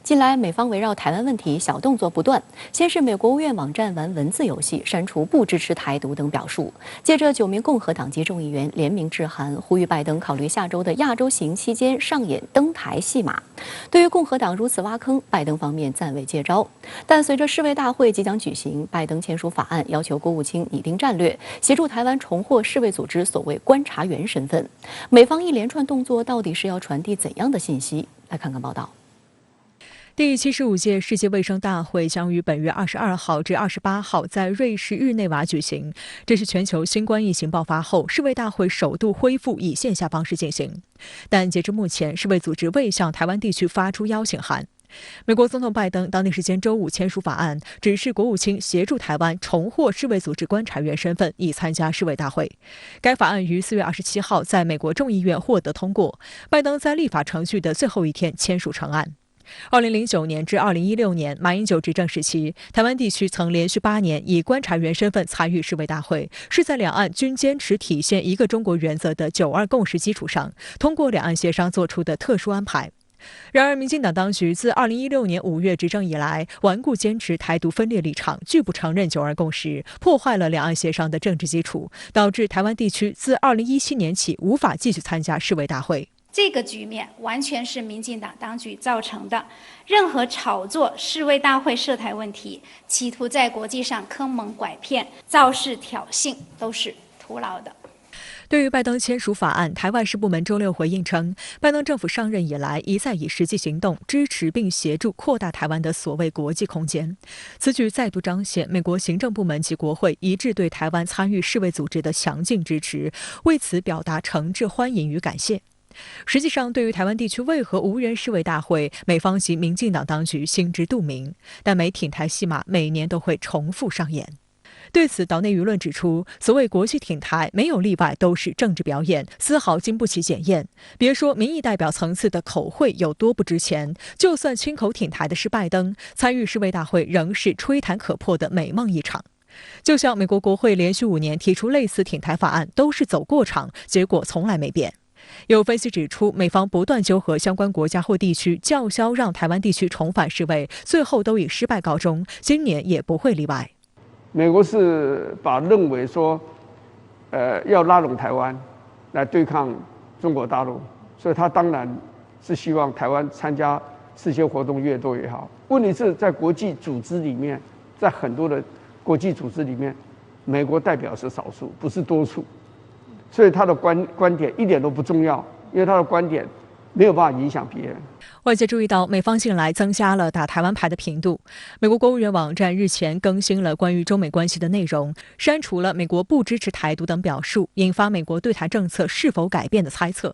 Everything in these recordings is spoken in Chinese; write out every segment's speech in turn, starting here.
近来，美方围绕台湾问题小动作不断。先是美国务院网站玩文字游戏，删除不支持台独等表述；接着9名共和党籍众议员联名致函，呼吁拜登考虑下周的亚洲行期间上演登台戏码。对于共和党如此挖坑，拜登方面暂未接招。但随着世卫大会即将举行，拜登签署法案，要求国务卿拟定战略，协助台湾重获世卫组织所谓观察员身份。美方一连串动作到底是要传递怎样的信息？来看看报道。第75届世界卫生大会将于本月22号至28号在瑞士日内瓦举行。这是全球新冠疫情爆发后，世卫大会首度恢复以线下方式进行。但截至目前，世卫组织未向台湾地区发出邀请函。美国总统拜登当地时间周五签署法案，指示国务卿协助台湾重获世卫组织观察员身份，以参加世卫大会。该法案于4月27号在美国众议院获得通过，拜登在立法程序的最后一天签署成案。2009年至2016年，马英九执政时期，台湾地区曾连续8年以观察员身份参与世卫大会，是在两岸均坚持体现一个中国原则的9·2共识基础上，通过两岸协商做出的特殊安排。然而，民进党当局自2016年5月执政以来，顽固坚持台独分裂立场，拒不承认9·2共识，破坏了两岸协商的政治基础，导致台湾地区自2017年起无法继续参加世卫大会。这个局面完全是民进党当局造成的，任何炒作世卫大会涉台问题，企图在国际上坑蒙拐骗、造势挑衅，都是徒劳的。对于拜登签署法案，台外事部门周六回应称，拜登政府上任以来一再以实际行动支持并协助扩大台湾的所谓国际空间。此举再度彰显美国行政部门及国会一致对台湾参与世卫组织的强劲支持，为此表达诚挚欢迎与感谢。实际上，对于台湾地区为何无缘世卫大会，美方及民进党当局心知肚明，但美挺台戏码每年都会重复上演。对此，岛内舆论指出，所谓国际挺台没有例外，都是政治表演，丝毫经不起检验。别说民意代表层次的口惠有多不值钱，就算亲口挺台的是拜登，参与世卫大会仍是吹弹可破的美梦一场。就像美国国会连续5年提出类似挺台法案，都是走过场，结果从来没变。有分析指出，美方不断纠合相关国家或地区，叫嚣让台湾地区重返世卫，最后都以失败告终，今年也不会例外。美国是认为说，要拉拢台湾来对抗中国大陆，所以他当然是希望台湾参加世界活动越多越好。问题是在国际组织里面，在很多的国际组织里面，美国代表是少数，不是多数。所以他的观点一点都不重要，因为他的观点没有办法影响别人。外界注意到，美方近来增加了打台湾牌的频度。美国国务院网站日前更新了关于中美关系的内容，删除了美国不支持台独等表述，引发美国对台政策是否改变的猜测。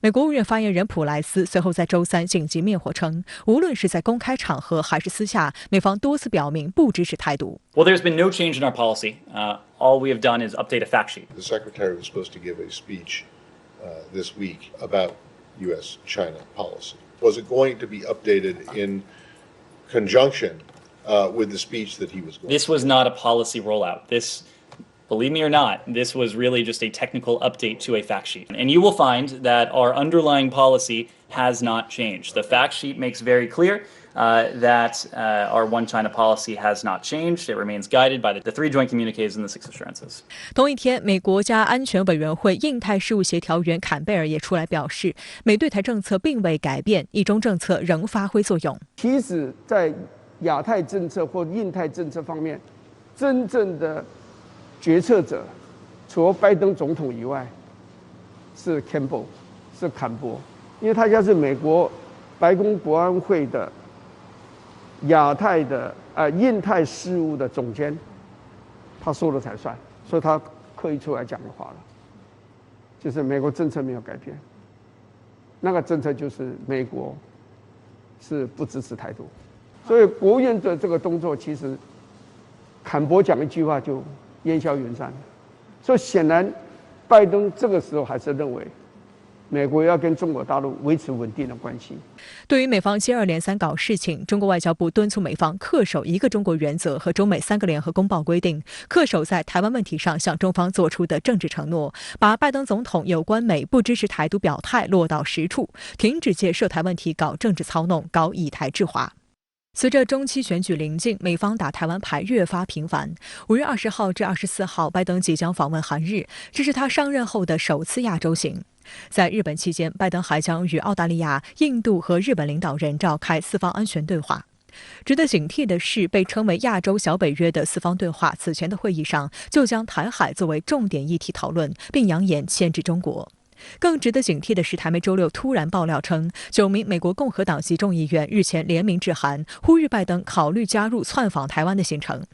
美国务院发言人普莱斯随后在周3紧急灭火称，无论是在公开场合还是私下，美方多次表明不支持台独。Well, there's been no change in our policy. All we have done is update a fact sheet. The secretary was supposed to give a speech this week about U.S.-China policy. Was it going to be updated in conjunction with the speech that he was going to? This was not a policy rollout. Believe me or not, this was really just a technical update to a fact sheet. And you will find that our underlying policy has not changed. The fact sheet makes very clear that our One China policy has not changed. It remains guided by the 3 joint communiques and the 6 assurances. 同一天，美国家安全委员会印太事务协调员坎贝尔也出来表示，美对台政策并未改变，一中政策仍发挥作用。其实，在亚太政策或印太政策方面，真正的决策者，除了拜登总统以外，是坎波，因为他家是美国白宫国安会的亚太的印太事务的总监，他说了才算，所以他刻意出来讲的话了，就是美国政策没有改变，那个政策就是美国是不支持台独，所以国务院的这个动作，其实坎波讲一句话就烟消云散，所以显然，拜登这个时候还是认为美国要跟中国大陆维持稳定的关系。对于美方接二连三搞事情，中国外交部敦促美方恪守一个中国原则和中美3个联合公报规定，恪守在台湾问题上向中方做出的政治承诺，把拜登总统有关美不支持台独表态落到实处，停止借涉台问题搞政治操弄，搞以台制华。随着中期选举临近，美方打台湾牌越发频繁。5月20号至24号，拜登即将访问韩日，这是他上任后的首次亚洲行。在日本期间，拜登还将与澳大利亚、印度和日本领导人召开四方安全对话。值得警惕的是，被称为亚洲小北约的四方对话，此前的会议上就将台海作为重点议题讨论，并扬言牵制中国。更值得警惕的是，台媒周六突然爆料称，9名美国共和党籍众议员日前联名致函，呼吁拜登考虑加入窜访台湾的行程。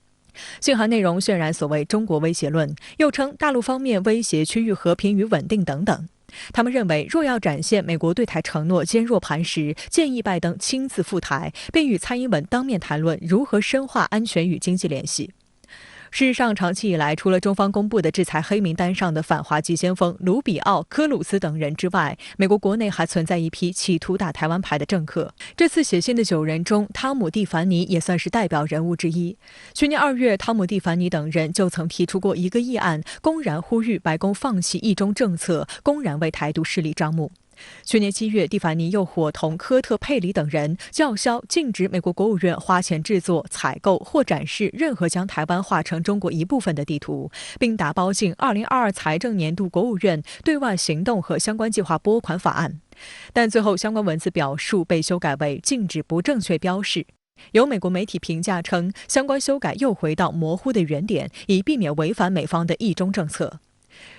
信函内容渲染所谓中国威胁论，又称大陆方面威胁区域和平与稳定等等。他们认为，若要展现美国对台承诺坚若磐石，建议拜登亲自赴台，并与蔡英文当面谈论如何深化安全与经济联系。事实上，长期以来，除了中方公布的制裁黑名单上的反华急先锋卢比奥、科鲁兹等人之外，美国国内还存在一批企图打台湾牌的政客。这次写信的9人中，汤姆·蒂凡尼也算是代表人物之一。去年2月，汤姆·蒂凡尼等人就曾提出过一个议案，公然呼吁白宫放弃一中政策，公然为台独势力张目。去年7月，蒂凡尼又伙同科特·佩里等人叫嚣禁止美国国务院花钱制作、采购或展示任何将台湾划成中国一部分的地图，并打包进2022财政年度国务院对外行动和相关计划拨款法案。但最后相关文字表述被修改为禁止不正确标示。有美国媒体评价称，相关修改又回到模糊的原点，以避免违反美方的一中政策。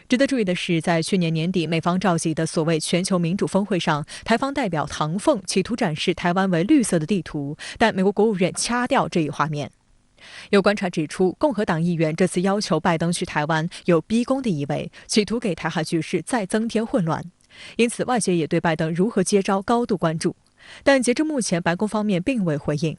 值得注意的是，在去年年底美方召集的所谓全球民主峰会上，台方代表唐凤企图展示台湾为绿色的地图，但美国国务院掐掉这一画面。有观察指出，共和党议员这次要求拜登去台湾有逼宫的意味，企图给台海局势再增添混乱。因此，外界也对拜登如何接招高度关注。但截至目前，白宫方面并未回应。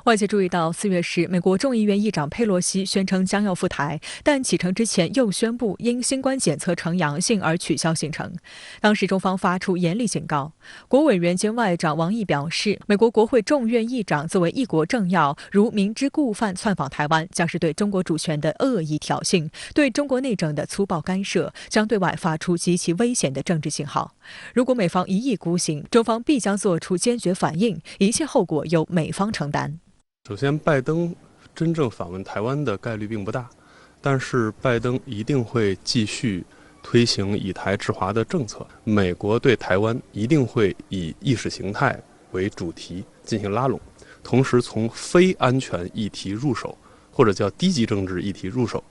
外界注意到，4月时，美国众议院议长佩洛西宣称将要赴台，但启程之前又宣布因新冠检测呈阳性而取消行程。当时中方发出严厉警告。国委员兼外长王毅表示，美国国会众院议长作为一国政要，如明知故犯窜访台湾，将是对中国主权的恶意挑衅，对中国内政的粗暴干涉，将对外发出极其危险的政治信号。如果美方一意孤行，中方必将做出坚决反应，一切后果由美方承担。首先，拜登真正访问台湾的概率并不大，但是拜登一定会继续推行以台制华的政策。美国对台湾一定会以意识形态为主题进行拉拢，同时从非安全议题入手，或者叫低级政治议题入手，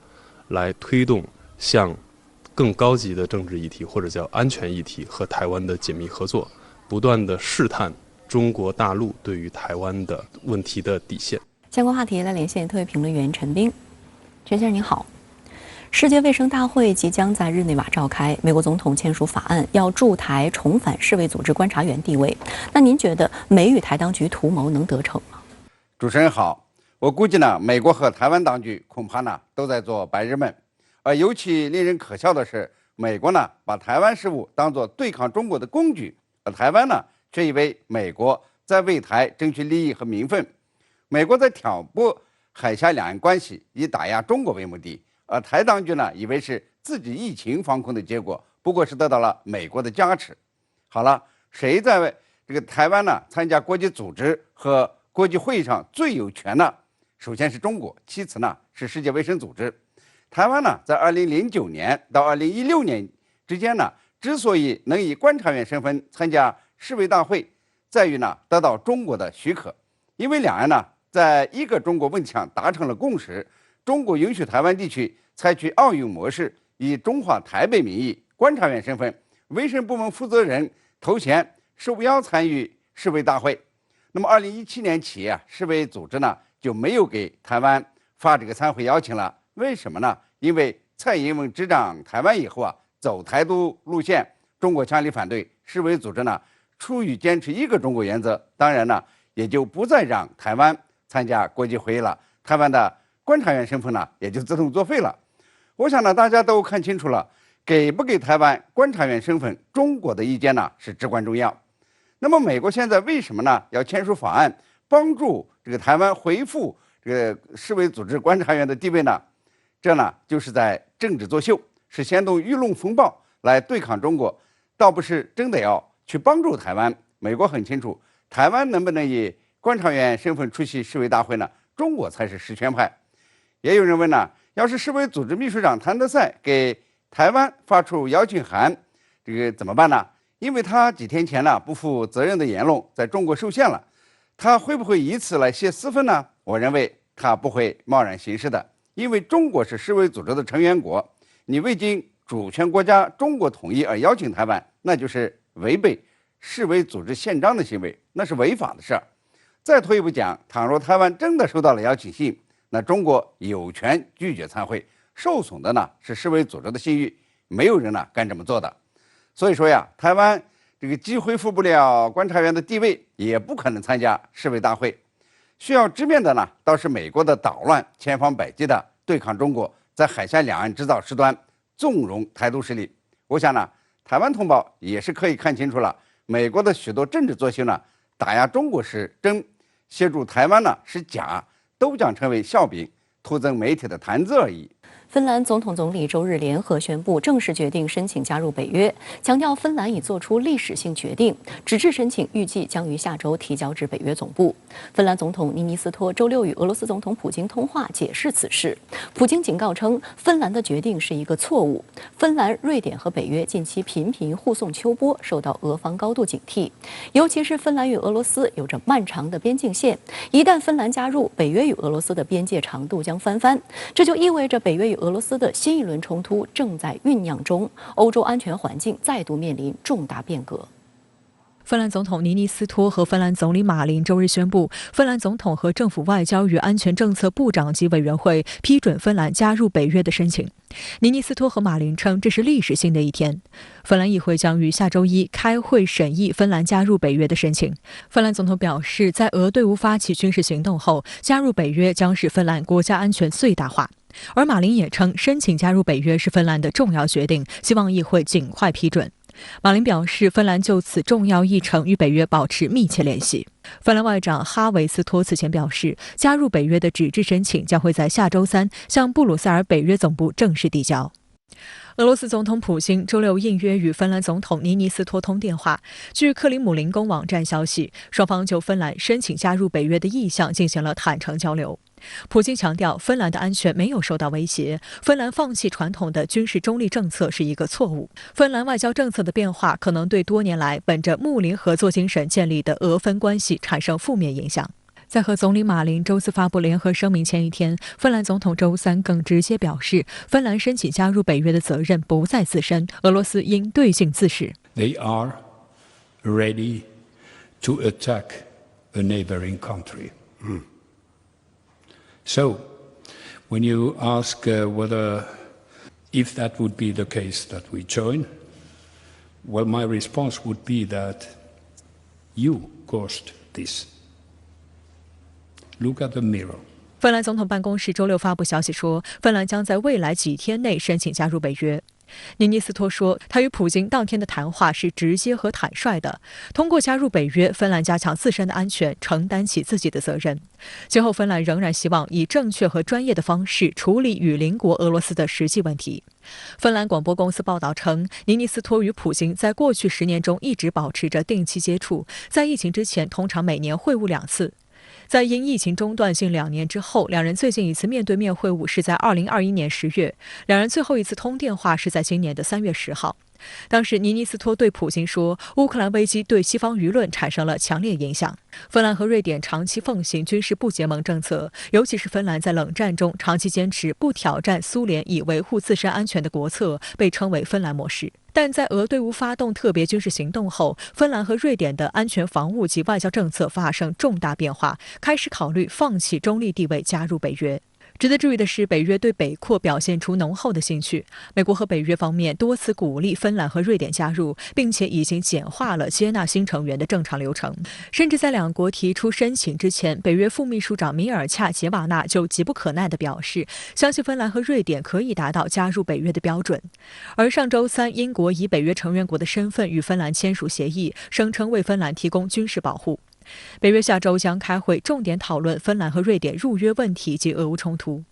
来推动向更高级的政治议题或者叫安全议题和台湾的紧密合作，不断的试探中国大陆对于台湾的问题的底线。相关话题来连线特约评论员陈斌。陈先生您好，世界卫生大会即将在日内瓦召开，美国总统签署法案，要驻台重返世卫组织观察员地位。那您觉得美与台当局图谋能得逞吗？主持人好，我估计呢，美国和台湾当局恐怕呢都在做白日梦。而尤其令人可笑的是，美国呢把台湾事务当作对抗中国的工具，而台湾呢却以为美国在为台争取利益和名分。美国在挑拨海峡两岸关系，以打压中国为目的，而台当局呢以为是自己疫情防控的结果，不过是得到了美国的加持。好了，谁在这个台湾呢参加国际组织和国际会议上最有权呢？首先是中国，其次呢是世界卫生组织。台湾呢在2009年到2016年之间呢，之所以能以观察员身份参加世卫大会，在于呢得到中国的许可，因为两岸呢在一个中国问题上达成了共识，中国允许台湾地区采取奥运模式，以中华台北名义观察员身份，卫生部门负责人头衔受邀参与世卫大会。那么2017年起啊，世卫组织呢就没有给台湾发这个参会邀请了。为什么呢？因为蔡英文执掌台湾以后啊，走台独路线，中国强力反对，世卫组织呢出于坚持一个中国原则，当然呢也就不再让台湾参加国际会议了，台湾的观察员身份呢也就自动作废了。我想呢大家都看清楚了，给不给台湾观察员身份，中国的意见呢是至关重要。那么美国现在为什么呢要签署法案，帮助这个台湾恢复这个世卫组织观察员的地位呢？这呢就是在政治作秀，是煽动舆论风暴来对抗中国，倒不是真的要去帮助台湾。美国很清楚，台湾能不能以观察员身份出席世卫大会呢？中国才是实权派。也有人问呢，要是世卫组织秘书长谭德赛给台湾发出邀请函，这个怎么办呢？因为他几天前呢不负责任的言论在中国受限了，他会不会以此来泄私愤呢？我认为他不会贸然行事的，因为中国是世卫组织的成员国，你未经主权国家中国同意而邀请台湾，那就是违背世卫组织宪章的行为，那是违法的事儿。再退一步讲，倘若台湾真的收到了邀请信，那中国有权拒绝参会，受损的呢是世卫组织的信誉，没有人呢敢这么做的。所以说呀，台湾这个既恢复不了观察员的地位，也不可能参加世卫大会。需要直面的呢，倒是美国的捣乱，千方百计的对抗中国，在海峡两岸制造事端，纵容台独势力。我想呢，台湾同胞也是可以看清楚了，美国的许多政治作秀呢，打压中国是真，协助台湾呢是假，都将成为笑柄，徒增媒体的谈资而已。芬兰总统总理周日联合宣布正式决定申请加入北约，强调芬兰已做出历史性决定，纸质申请预计将于下周提交至北约总部。芬兰总统尼尼斯托周六与俄罗斯总统普京通话，解释此事。普京警告称，芬兰的决定是一个错误。芬兰、瑞典和北约近期频频护送秋波，受到俄方高度警惕。尤其是芬兰与俄罗斯有着漫长的边境线，一旦芬兰加入，北约与俄罗斯的边界长度将翻番，这就意味着北约与俄罗斯的新一轮冲突正在酝酿中，欧洲安全环境再度面临重大变革。芬兰总统尼尼斯托和芬兰总理马林周日宣布，芬兰总统和政府外交与安全政策部长级委员会批准芬兰加入北约的申请。尼尼斯托和马林称，这是历史性的一天。芬兰议会将于下周一开会审议芬兰加入北约的申请。芬兰总统表示，在俄对乌发起军事行动后，加入北约将使芬兰国家安全最大化。而马林也称，申请加入北约是芬兰的重要决定，希望议会尽快批准。马林表示，芬兰就此重要议程与北约保持密切联系。芬兰外长哈维斯托此前表示，加入北约的纸质申请将会在下周3向布鲁塞尔北约总部正式递交。俄罗斯总统普京周六应约与芬兰总统尼尼斯托通电话。据克里姆林宫网站消息，双方就芬兰申请加入北约的意向进行了坦诚交流。普京强调，芬兰的安全没有受到威胁，芬兰放弃传统的军事中立政策是一个错误。芬兰外交政策的变化可能对多年来本着睦邻合作精神建立的俄芬关系产生负面影响。在和总理马林周四发布联合声明前一天，芬兰总统周三更直接表示，芬兰申请加入北约的责任不在自身，俄罗斯应对镜自视。 They are ready to attack a neighboring country. So, when you ask whether if that would be the case that we join, well, my response would be that you caused this. Look at the mirror. 芬兰总统办公室周六发布消息说，芬兰将在未来几天内申请加入北约。尼尼斯托说，他与普京当天的谈话是直接和坦率的。通过加入北约，芬兰加强自身的安全，承担起自己的责任。今后，芬兰仍然希望以正确和专业的方式处理与邻国俄罗斯的实际问题。芬兰广播公司报道称，尼尼斯托与普京在过去10年中一直保持着定期接触，在疫情之前，通常每年会晤2次。在因疫情中断近2年之后，两人最近一次面对面会晤是在2021年10月，两人最后一次通电话是在今年的3月10号。当时尼尼斯托对普京说，乌克兰危机对西方舆论产生了强烈影响。芬兰和瑞典长期奉行军事不结盟政策，尤其是芬兰在冷战中长期坚持不挑战苏联以维护自身安全的国策，被称为芬兰模式。但在俄对乌发动特别军事行动后，芬兰和瑞典的安全防务及外交政策发生重大变化，开始考虑放弃中立地位加入北约。值得注意的是，北约对北扩表现出浓厚的兴趣。美国和北约方面多次鼓励芬兰和瑞典加入，并且已经简化了接纳新成员的正常流程。甚至在两国提出申请之前，北约副秘书长米尔恰杰瓦纳就急不可耐地表示，相信芬兰和瑞典可以达到加入北约的标准。而上周三，英国以北约成员国的身份与芬兰签署协议，声称为芬兰提供军事保护。北约下周将开会，重点讨论芬兰和瑞典入约问题及俄乌冲突。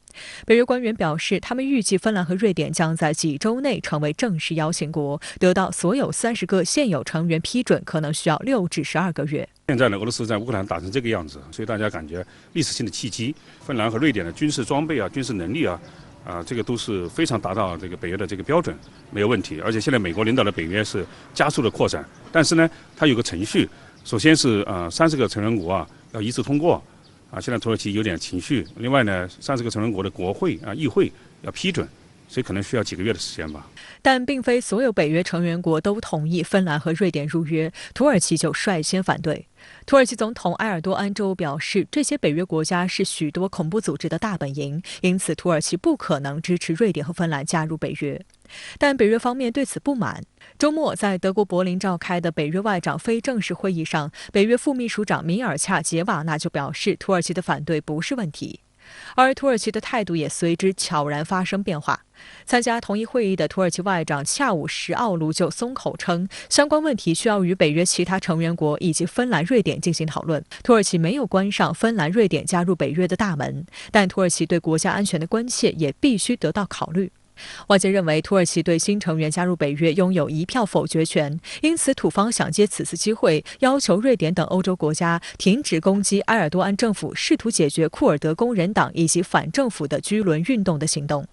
北约官员表示，他们预计芬兰和瑞典将在几周内成为正式邀请国，得到所有30个现有成员批准，可能需要6至12个月。现在呢，俄罗斯在乌克兰打成这个样子，所以大家感觉历史性的契机。芬兰和瑞典的军事装备啊、军事能力啊，这个都是非常达到这个北约的这个标准，没有问题。而且现在美国领导的北约是加速了扩展，但是呢，它有个程序。首先是30个成员国要一致通过现在土耳其有点情绪。另外呢，30个成员国的国会议会要批准，所以可能需要几个月的时间吧。但并非所有北约成员国都同意芬兰和瑞典入约，土耳其就率先反对。土耳其总统埃尔多安周表示，这些北约国家是许多恐怖组织的大本营，因此土耳其不可能支持瑞典和芬兰加入北约。但北约方面对此不满。周末在德国柏林召开的北约外长非正式会议上，北约副秘书长米尔恰杰瓦纳就表示，土耳其的反对不是问题。而土耳其的态度也随之悄然发生变化。参加同一会议的土耳其外长恰武什奥卢就松口称，相关问题需要与北约其他成员国以及芬兰、瑞典进行讨论。土耳其没有关上芬兰、瑞典加入北约的大门，但土耳其对国家安全的关切也必须得到考虑。外界认为，土耳其对新成员加入北约拥有1票否决权，因此土方想借此次机会，要求瑞典等欧洲国家停止攻击埃尔多安政府试图解决库尔德工人党以及反政府的居轮运动的行动。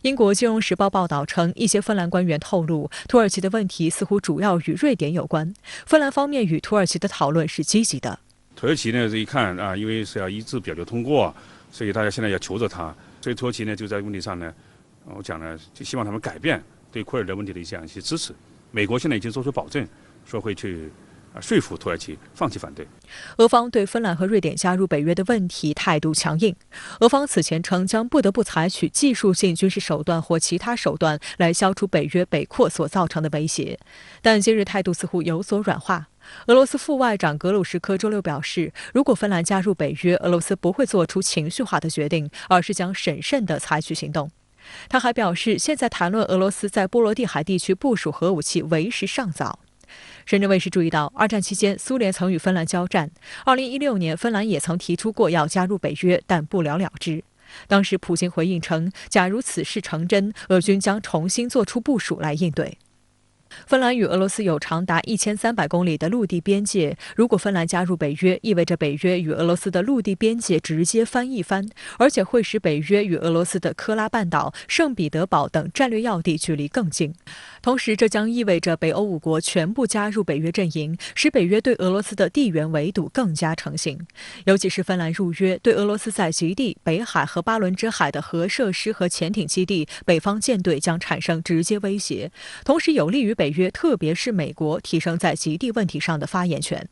英国金融时报报道称，一些芬兰官员透露，土耳其的问题似乎主要与瑞典有关。芬兰方面与土耳其的讨论是积极的。土耳其呢，这一看因为是要一致表决通过，所以大家现在要求着他，所以土耳其呢就在问题上呢。我讲呢，就希望他们改变对库尔德问题的这样一些支持。美国现在已经做出保证，说会去说服土耳其放弃反对。俄方对芬兰和瑞典加入北约的问题态度强硬。俄方此前称将不得不采取技术性军事手段或其他手段来消除北约北扩所造成的威胁，但今日态度似乎有所软化。俄罗斯副外长格鲁什科周六表示，如果芬兰加入北约，俄罗斯不会做出情绪化的决定，而是将审慎地采取行动。他还表示，现在谈论俄罗斯在波罗的海地区部署核武器为时尚早。深圳卫视注意到，二战期间苏联曾与芬兰交战，2016年芬兰也曾提出过要加入北约，但不了了之。当时普京回应称，假如此事成真，俄军将重新做出部署来应对。芬兰与俄罗斯有长达1300公里的陆地边界，如果芬兰加入北约，意味着北约与俄罗斯的陆地边界直接翻一番，而且会使北约与俄罗斯的科拉半岛、圣彼得堡等战略要地距离更近。同时，这将意味着北欧5国全部加入北约阵营，使北约对俄罗斯的地缘围堵更加成型。尤其是芬兰入约，对俄罗斯在极地、北海和巴伦支海的核设施和潜艇基地、北方舰队将产生直接威胁，同时有利于北约，特别是美国提升在极地问题上的发言权。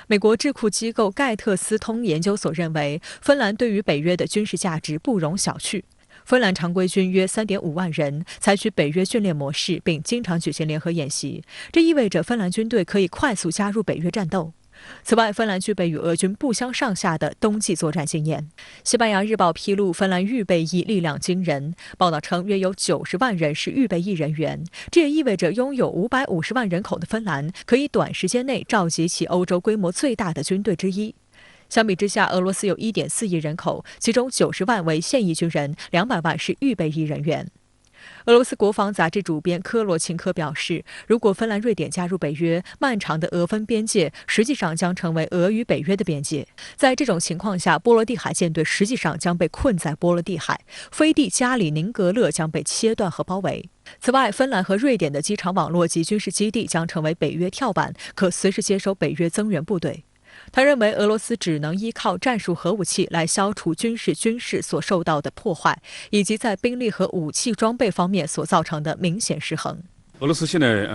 美国智库机构盖特斯通研究所认为，芬兰对于北约的军事价值不容小觑。芬兰常规军约3.5万人，采取北约训练模式，并经常举行联合演习，这意味着芬兰军队可以快速加入北约战斗。此外，芬兰具备与俄军不相上下的冬季作战经验。西班牙日报披露，芬兰预备役力量惊人，报道称约有90万人是预备役人员，这也意味着拥有550万人口的芬兰可以短时间内召集起欧洲规模最大的军队之一。相比之下，俄罗斯有1.4亿人口，其中90万为现役军人，200万是预备役人员。俄罗斯国防杂志主编科罗琴科表示，如果芬兰、瑞典加入北约，漫长的俄芬边界实际上将成为俄与北约的边界。在这种情况下，波罗的海舰队实际上将被困在波罗的海，飞地加里宁格勒将被切断和包围。此外，芬兰和瑞典的机场网络及军事基地将成为北约跳板，可随时接收北约增援部队。他认为，俄罗斯只能依靠战术核武器来消除军事所受到的破坏，以及在兵力和武器装备方面所造成的明显失衡。俄罗斯现在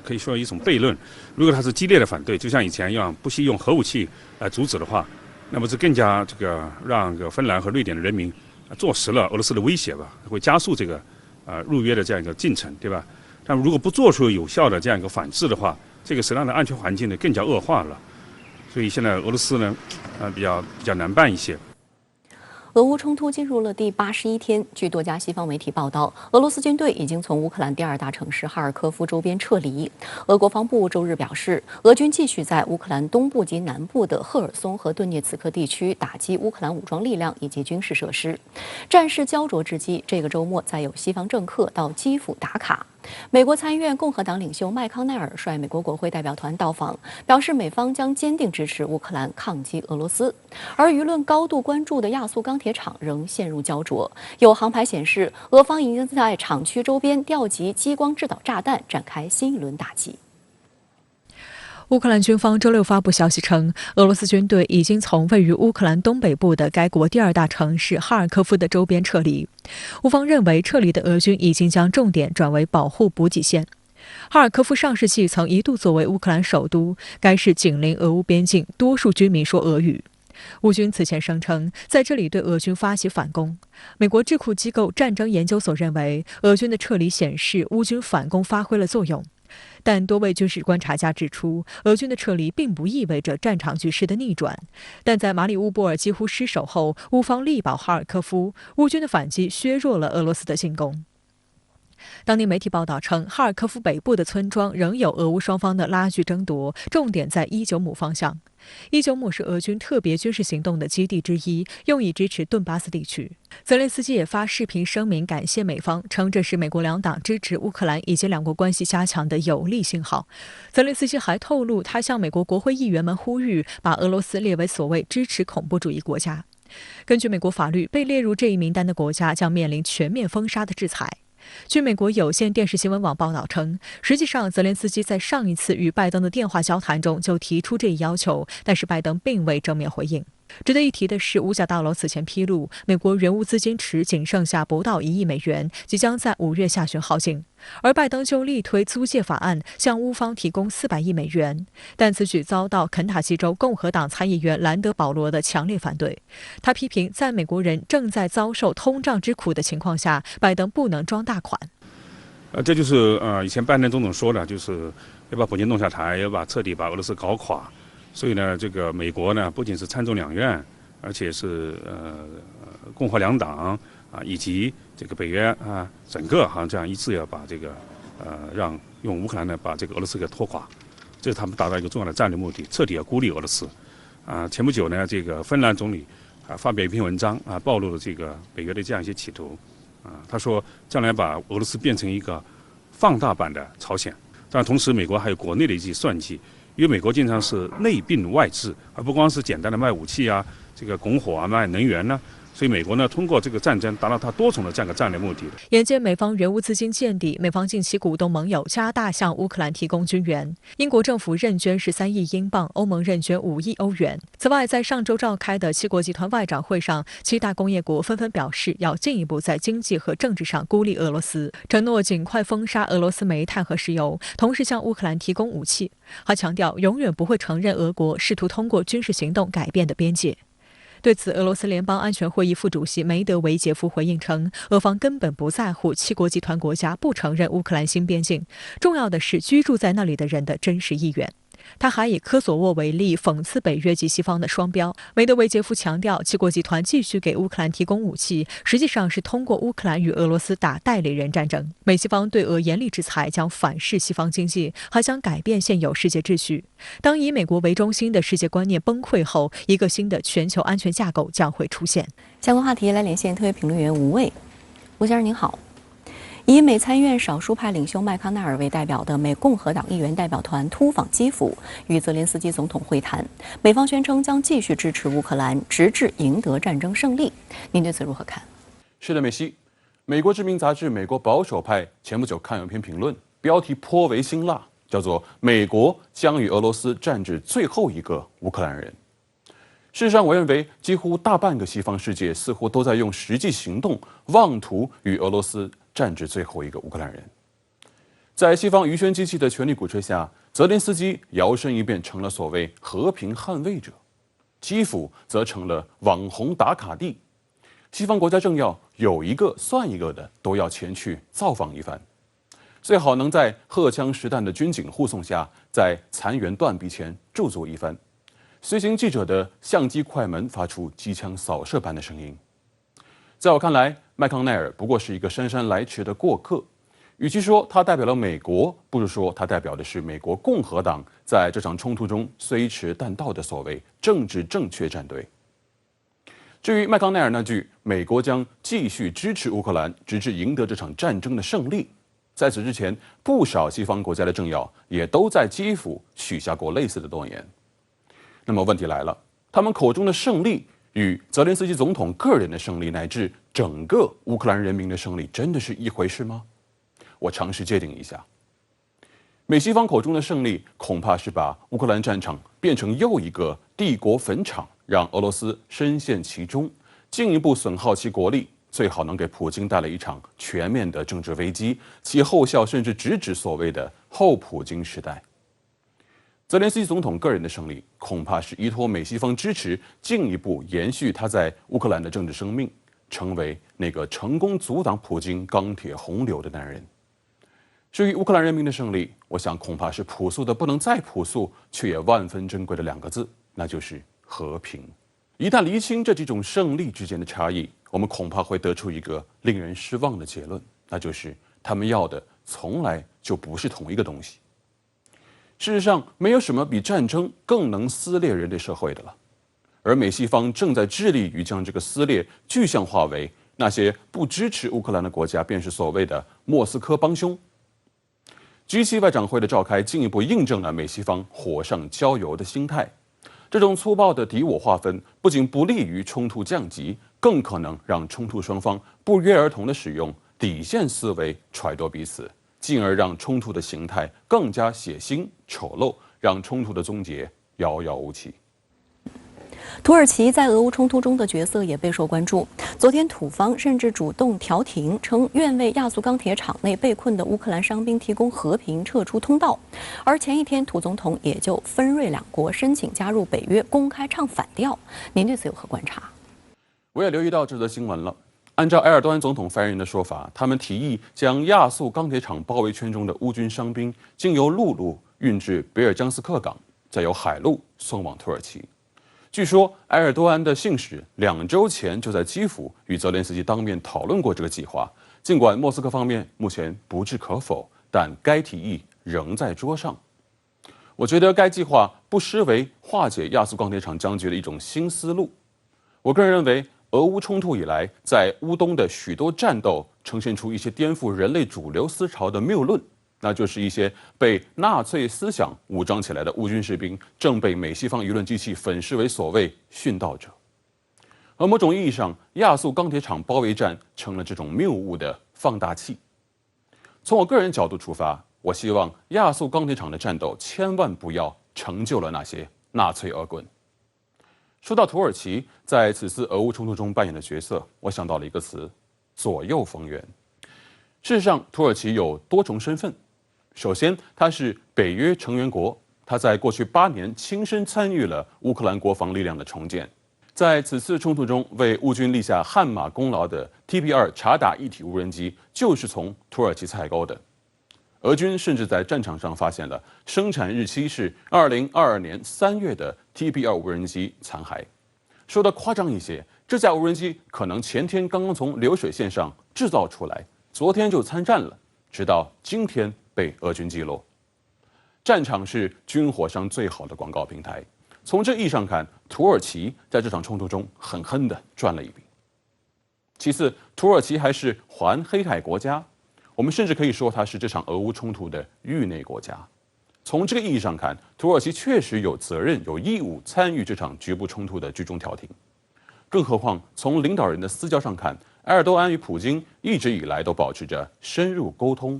可以说一种悖论，如果他是激烈的反对，就像以前一样，不惜用核武器来阻止的话，那么这更加让芬兰和瑞典的人民坐实了俄罗斯的威胁吧，会加速这个入约的这样一个进程，对吧？但如果不做出有效的这样一个反制的话，这个实际上的安全环境呢更加恶化了。所以现在俄罗斯呢，比较难办一些。俄乌冲突进入了第81天，据多家西方媒体报道，俄罗斯军队已经从乌克兰第2大城市哈尔科夫周边撤离。俄国防部周日表示，俄军继续在乌克兰东部及南部的赫尔松和顿涅茨克地区打击乌克兰武装力量以及军事设施。战事焦灼之际，这个周末再有西方政客到基辅打卡。美国参议院共和党领袖麦康奈尔率美国国会代表团到访，表示美方将坚定支持乌克兰抗击俄罗斯。而舆论高度关注的亚速钢铁厂仍陷入焦灼，有航拍显示，俄方已经在厂区周边调集激光制导炸弹，展开新一轮打击。乌克兰军方周六发布消息称，俄罗斯军队已经从位于乌克兰东北部的该国第2大城市哈尔科夫的周边撤离。乌方认为，撤离的俄军已经将重点转为保护补给线。哈尔科夫上世纪曾一度作为乌克兰首都，该市紧邻俄乌边境，多数居民说俄语。乌军此前声称，在这里对俄军发起反攻。美国智库机构战争研究所认为，俄军的撤离显示乌军反攻发挥了作用。但多位军事观察家指出，俄军的撤离并不意味着战场局势的逆转。但在马里乌波尔几乎失守后，乌方力保哈尔科夫，乌军的反击削弱了俄罗斯的进攻。当地媒体报道称，哈尔科夫北部的村庄仍有俄乌双方的拉锯争夺，重点在伊久姆方向。伊久姆是俄军特别军事行动的基地之一，用以支持顿巴斯地区。泽连斯基也发视频声明感谢美方，称这是美国两党支持乌克兰以及两国关系加强的有力信号。泽连斯基还透露，他向美国国会议员们呼吁，把俄罗斯列为所谓支持恐怖主义国家。根据美国法律，被列入这一名单的国家将面临全面封杀的制裁。据美国有线电视新闻网报道称，实际上泽连斯基在上一次与拜登的电话交谈中就提出这一要求，但是拜登并未正面回应。值得一提的是，五角大楼此前披露，美国援乌资金池仅剩下不到1亿美元，即将在5月下旬耗尽。而拜登就力推租借法案，向乌方提供400亿美元，但此举遭到肯塔基州共和党参议员兰德·保罗的强烈反对。他批评，在美国人正在遭受通胀之苦的情况下，拜登不能装大款。这就是以前拜登总统说的，就是要把普京弄下台，要彻底把俄罗斯搞垮。所以呢，这个美国呢，不仅是参众两院，而且是共和两党以及这个北约整个这样一致要把这个让用乌克兰呢把这个俄罗斯给拖垮，这是他们达到一个重要的战略目的，彻底要孤立俄罗斯。前不久呢，这个芬兰总理发表一篇文章暴露了这个北约的这样一些企图他说将来把俄罗斯变成一个放大版的朝鲜。当然，同时美国还有国内的一些算计。因为美国经常是内并外治，而不光是简单的卖武器这个拱火卖能源呢。所以美国呢，通过这个战争达到它多重的这样一个战略目的。眼见美方援乌资金见底，美方近期鼓动盟友加大向乌克兰提供军援。英国政府认捐13亿英镑，欧盟认捐5亿欧元。此外，在上周召开的7国集团外长会上，7大工业国纷纷表示要进一步在经济和政治上孤立俄罗斯，承诺尽快封杀俄罗斯煤炭和石油，同时向乌克兰提供武器。还强调永远不会承认俄国试图通过军事行动改变的边界。对此，俄罗斯联邦安全会议副主席梅德韦杰夫回应称，俄方根本不在乎7国集团国家不承认乌克兰新边境，重要的是居住在那里的人的真实意愿。他还以科索沃为例，讽刺北约及西方的双标。梅德韦杰夫强调，7国集团继续给乌克兰提供武器，实际上是通过乌克兰与俄罗斯打代理人战争。美西方对俄严厉制裁将反噬西方经济，还将改变现有世界秩序。当以美国为中心的世界观念崩溃后，一个新的全球安全架构将会出现。相关话题来连线特约评论员吴卫。吴先生您好。以美参议院少数派领袖麦康奈尔为代表的美共和党议员代表团突访基辅，与泽连斯基总统会谈。美方宣称将继续支持乌克兰，直至赢得战争胜利。您对此如何看？是的，美西。美国知名杂志《美国保守派》前不久看有一篇评论，标题颇为辛辣，叫做“美国将与俄罗斯战至最后一个乌克兰人”。事实上，我认为几乎大半个西方世界似乎都在用实际行动妄图与俄罗斯战至最后一个乌克兰人。在西方舆宣机器的全力鼓吹下，泽连斯基摇身一变成了所谓和平捍卫者。基辅则成了网红打卡地。西方国家政要有一个算一个的都要前去造访一番，最好能在荷枪实弹的军警护送下，在残垣断壁前驻足一番。随行记者的相机快门发出机枪扫射般的声音。在我看来，麦康奈尔不过是一个姗姗来迟的过客。与其说他代表了美国，不如说他代表的是美国共和党在这场冲突中虽迟但到的所谓政治正确战队。至于麦康奈尔那句“美国将继续支持乌克兰，直至赢得这场战争的胜利”，在此之前，不少西方国家的政要也都在基辅许下过类似的诺言。那么问题来了，他们口中的胜利与泽连斯基总统个人的胜利，乃至整个乌克兰人民的胜利，真的是一回事吗？我尝试界定一下，美西方口中的胜利，恐怕是把乌克兰战场变成又一个帝国坟场，让俄罗斯深陷其中，进一步损耗其国力，最好能给普京带来一场全面的政治危机，其后效甚至直指所谓的后普京时代。泽连斯基总统个人的胜利，恐怕是依托美西方支持，进一步延续他在乌克兰的政治生命，成为那个成功阻挡普京钢铁洪流的男人。至于乌克兰人民的胜利，我想恐怕是朴素的不能再朴素，却也万分珍贵的2个字，那就是和平。一旦厘清这几种胜利之间的差异，我们恐怕会得出一个令人失望的结论，那就是他们要的从来就不是同一个东西。事实上，没有什么比战争更能撕裂人类社会的了，而美西方正在致力于将这个撕裂具象化为那些不支持乌克兰的国家便是所谓的莫斯科帮凶。G7 外长会的召开进一步印证了美西方火上浇油的心态。这种粗暴的敌我划分不仅不利于冲突降级，更可能让冲突双方不约而同地使用底线思维揣度彼此，进而让冲突的形态更加血腥丑陋，让冲突的终结遥遥无期。土耳其在俄乌冲突中的角色也备受关注。昨天，土方甚至主动调停，称愿为亚速钢铁厂内被困的乌克兰伤兵提供和平撤出通道。而前一天，土总统也就芬瑞两国申请加入北约公开唱反调。您对此有何观察？我也留意到这则新闻了。按照埃尔多安总统发言人的说法，他们提议将亚速钢铁厂包围圈中的乌军伤兵，经由陆路运至贝尔江斯克港，再由海路送往土耳其。据说，埃尔多安的信使2周前就在基辅与泽连斯基当面讨论过这个计划。尽管莫斯科方面目前不置可否，但该提议仍在桌上。我觉得该计划不失为化解亚速钢铁厂僵局的一种新思路。我个人认为，俄乌冲突以来，在乌东的许多战斗呈现出一些颠覆人类主流思潮的谬论。那就是一些被纳粹思想武装起来的乌军士兵，正被美西方舆论机器粉饰为所谓殉道者。而某种意义上，亚速钢铁厂包围战成了这种谬误的放大器。从我个人角度出发，我希望亚速钢铁厂的战斗千万不要成就了那些纳粹恶棍。说到土耳其在此次俄乌冲突中扮演的角色，我想到了一个词：左右逢源。事实上，土耳其有多重身份。首先，它是北约成员国，它在过去8年亲身参与了乌克兰国防力量的重建。在此次冲突中为乌军立下汗马功劳的 TP2 察打一体无人机，就是从土耳其采购的。俄军甚至在战场上发现了生产日期是2022年3月的 TP2 无人机残骸。说得夸张一些，这架无人机可能前天刚刚从流水线上制造出来，昨天就参战了，直到今天被俄军击落。战场是军火商最好的广告平台。从这意义上看，土耳其在这场冲突中狠狠地赚了一笔。其次，土耳其还是环黑海国家，我们甚至可以说它是这场俄乌冲突的域内国家。从这个意义上看，土耳其确实有责任、有义务参与这场局部冲突的居中调停。更何况，从领导人的私交上看，埃尔多安与普京一直以来都保持着深入沟通。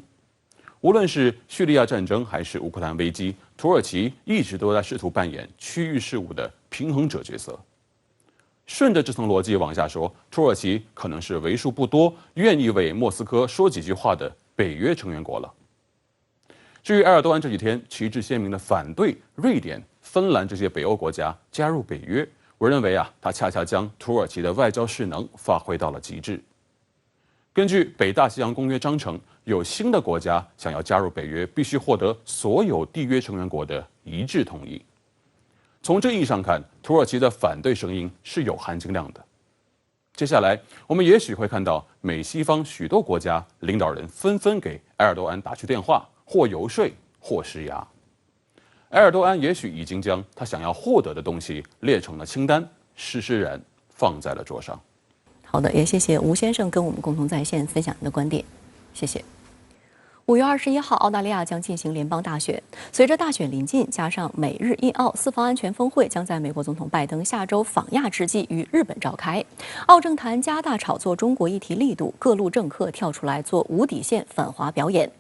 无论是叙利亚战争还是乌克兰危机，土耳其一直都在试图扮演区域事务的平衡者角色。顺着这层逻辑往下说，土耳其可能是为数不多愿意为莫斯科说几句话的北约成员国了。至于埃尔多安这几天旗帜鲜明地反对瑞典、芬兰这些北欧国家加入北约，我认为它恰恰将土耳其的外交势能发挥到了极致。根据北大西洋公约章程，有新的国家想要加入北约，必须获得所有缔约成员国的一致同意。从这意义上看，土耳其的反对声音是有含金量的。接下来，我们也许会看到美西方许多国家领导人纷纷给埃尔多安打去电话，或游说，或施压。埃尔多安也许已经将他想要获得的东西列成了清单，施施然放在了桌上。好的，也谢谢吴先生跟我们共同在线分享您的观点，谢谢。5月21号，澳大利亚将进行联邦大选。随着大选临近，加上美日印澳四方安全峰会将在美国总统拜登下周访亚之际于日本召开，澳政坛加大炒作中国议题力度，各路政客跳出来做无底线反华表演。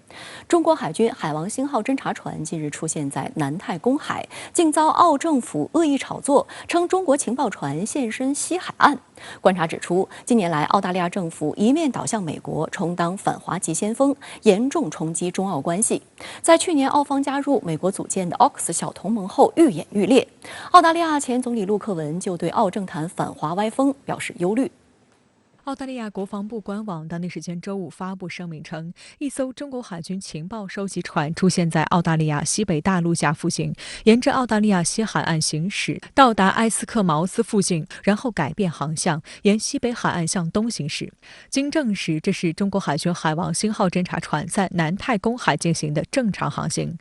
中国海军海王星号侦察船近日出现在南太公海，竟遭澳政府恶意炒作，称中国情报船现身西海岸。观察指出，近年来澳大利亚政府一面倒向美国，充当反华急先锋，严重冲击中澳关系。在去年澳方加入美国组建的 AUKUS 小同盟后，愈演愈烈。澳大利亚前总理陆克文就对澳政坛反华歪风表示忧虑。澳大利亚国防部官网当地时间周五发布声明称，一艘中国海军情报收集船出现在澳大利亚西北大陆架附近，沿着澳大利亚西海岸行驶，到达埃斯克茅斯附近，然后改变航向，沿西北海岸向东行驶。经证实，这是中国海军海王星号侦察船在南太公海进行的正常航行。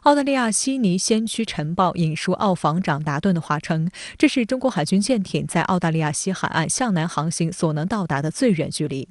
澳大利亚悉尼先驱晨报引述澳防长达顿的话称，这是中国海军舰艇在澳大利亚西海岸向南航行所能到达的最远距离。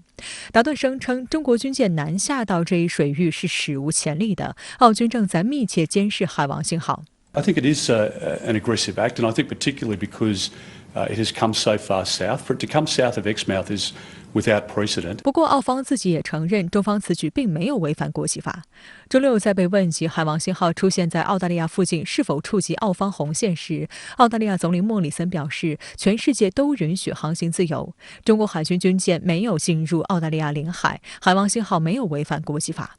达顿声称，中国军舰南下到这一水域是史无前例的，澳军正在密切监视海王星号。I think it is an aggressive act, and I think particularly because it has come so far south. For it to come south of Exmouth is without precedent. 不过，澳方自己也承认，中方此举并没有违反国际法。周六在被问及海王星号出现在澳大利亚附近是否触及澳方红线时，澳大利亚总理莫里森表示，全世界都允许航行自由，中国海军军舰没有进入澳大利亚领海，海王星号没有违反国际法。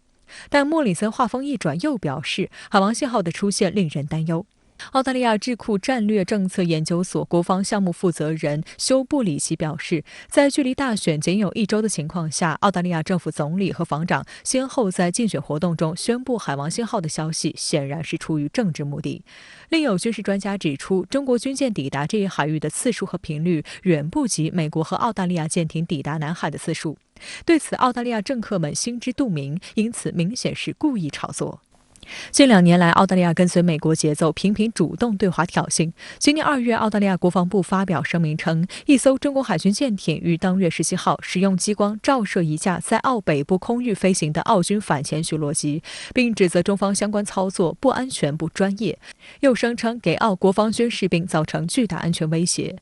但莫里森话锋一转，又表示海王星号的出现令人担忧。澳大利亚智库战略政策研究所国防项目负责人休布里奇表示，在距离大选仅有1周的情况下，澳大利亚政府总理和防长先后在竞选活动中宣布海王星号的消息，显然是出于政治目的。另有军事专家指出，中国军舰抵达这一海域的次数和频率远不及美国和澳大利亚舰艇抵达南海的次数。对此，澳大利亚政客们心知肚明，因此明显是故意炒作。近2年来，澳大利亚跟随美国节奏，频频主动对华挑衅。今年2月，澳大利亚国防部发表声明称，一艘中国海军舰艇于当月17号使用激光照射一架在澳北部空域飞行的澳军反潜巡逻机，并指责中方相关操作不安全、不专业，又声称给澳国防军士兵造成巨大安全威胁。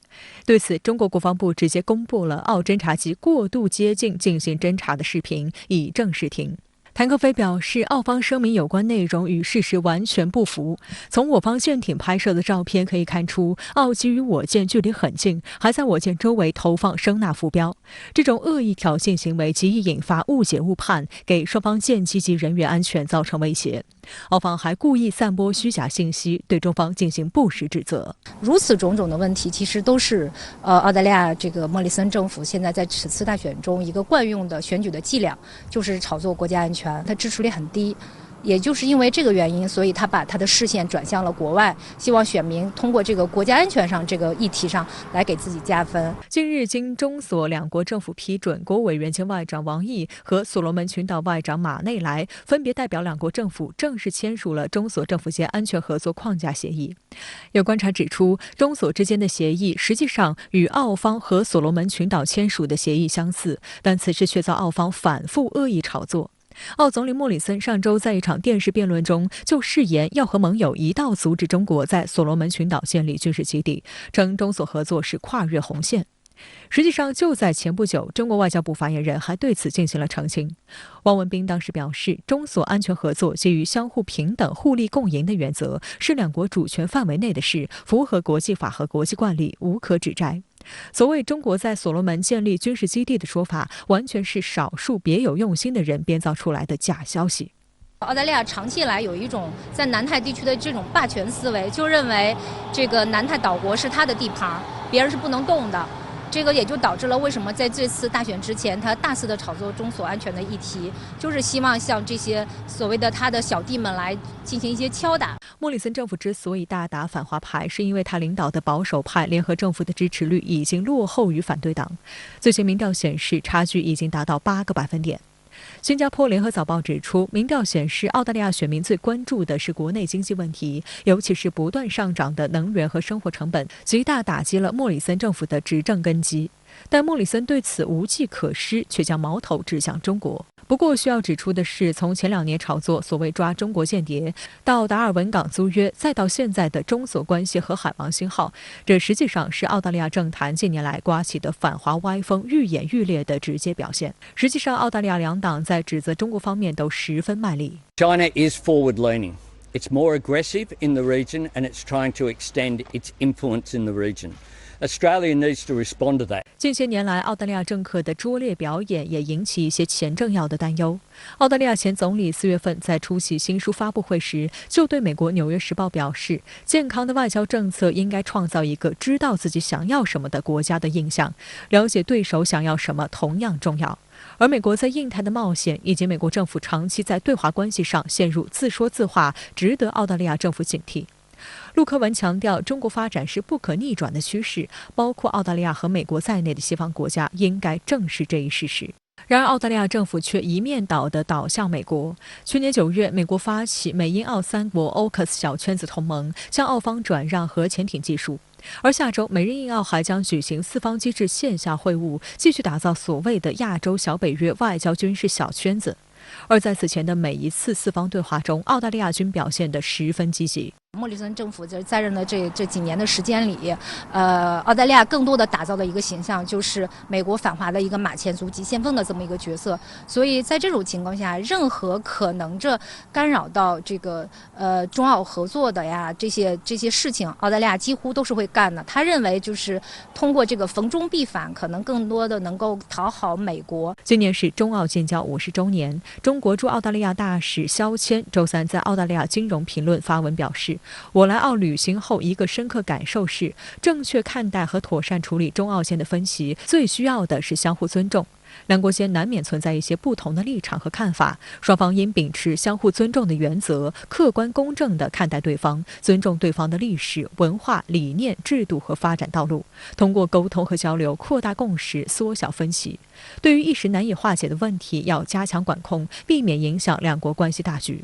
对此，中国国防部直接公布了澳侦察机过度接近进行侦察的视频，以正视听。谭克飞表示，澳方声明有关内容与事实完全不符。从我方舰艇拍摄的照片可以看出，澳机与我舰距离很近，还在我舰周围投放声呐浮标。这种恶意挑衅行为极易引发误解误判，给双方舰机及人员安全造成威胁。澳方还故意散播虚假信息，对中方进行不实指责。如此种种的问题，其实都是澳大利亚这个莫里森政府现在在此次大选中一个惯用的选举的伎俩，就是炒作国家安全。它支持率很低，也就是因为这个原因，所以他把他的视线转向了国外，希望选民通过这个国家安全上这个议题上来给自己加分。近日，经中所两国政府批准，国务委员兼外长王毅和所罗门群岛外长马内莱分别代表两国政府正式签署了中所政府间安全合作框架协议。有观察指出，中所之间的协议实际上与澳方和所罗门群岛签署的协议相似，但此事却遭澳方反复恶意炒作。澳总理莫里森上周在一场电视辩论中就誓言要和盟友一道阻止中国在所罗门群岛建立军事基地，称中所合作是跨越红线。实际上，就在前不久，中国外交部发言人还对此进行了澄清。汪文斌当时表示，中所安全合作基于相互平等、互利共赢的原则，是两国主权范围内的事，符合国际法和国际惯例，无可指摘。所谓中国在所罗门建立军事基地的说法，完全是少数别有用心的人编造出来的假消息。澳大利亚长期以来有一种在南太地区的这种霸权思维，就认为这个南太岛国是它的地盘，别人是不能动的。这个也就导致了为什么在这次大选之前，他大肆的炒作中所安全的议题，就是希望向这些所谓的他的小弟们来进行一些敲打。莫里森政府之所以大打反华牌，是因为他领导的保守派联合政府的支持率已经落后于反对党。最新民调显示，差距已经达到8个百分点。新加坡联合早报指出，民调显示澳大利亚选民最关注的是国内经济问题，尤其是不断上涨的能源和生活成本，极大打击了莫里森政府的执政根基。但莫里森对此无计可施，却将矛头指向中国。不过需要指出的是，从前2年炒作所谓抓中国间谍，到达尔文港租约，再到现在的中所关系和海王星号，这实际上是澳大利亚政坛近年来刮起的反华歪风愈演愈烈的直接表现。实际上，澳大利亚两党在指责中国方面都十分卖力。China is forward-leaning. It's more aggressive in the region, and it's trying to extend its influence in the region.Australia needs to respond to that. 近些年来，澳大利亚政客的拙劣表演也引起一些前政要的担忧。澳大利亚前总理4月份在出席新书发布会时，就对美国《纽约时报》表示，健康的外交政策应该创造一个知道自己想要什么的国家的印象，了解对手想要什么同样重要。而美国在印太的冒险，以及美国政府长期在对华关系上陷入自说自话，值得澳大利亚政府警惕。陆克文强调，中国发展是不可逆转的趋势，包括澳大利亚和美国在内的西方国家应该正视这一事实。然而，澳大利亚政府却一面倒地倒向美国。去年9月，美国发起美英澳3国 AUKUS 小圈子同盟，向澳方转让核潜艇技术。而下周，美日印澳还将举行4方机制线下会晤，继续打造所谓的亚洲小北约外交军事小圈子。而在此前的每一次4方对话中，澳大利亚均表现得十分积极。莫里森政府在任的这几年的时间里，澳大利亚更多的打造的一个形象就是美国反华的一个马前卒急先锋的这么一个角色。所以在这种情况下，任何可能着干扰到这个中澳合作的呀这些事情，澳大利亚几乎都是会干的。他认为就是通过这个逢中必反，可能更多的能够讨好美国。今年是中澳建交50周年，中国驻澳大利亚大使肖谦周3在澳大利亚金融评论发文表示，我来澳旅行后一个深刻感受是，正确看待和妥善处理中澳间的分歧，最需要的是相互尊重。两国间难免存在一些不同的立场和看法，双方应秉持相互尊重的原则，客观公正地看待对方，尊重对方的历史、文化、理念、制度和发展道路，通过沟通和交流扩大共识，缩小分歧。对于一时难以化解的问题，要加强管控，避免影响两国关系大局。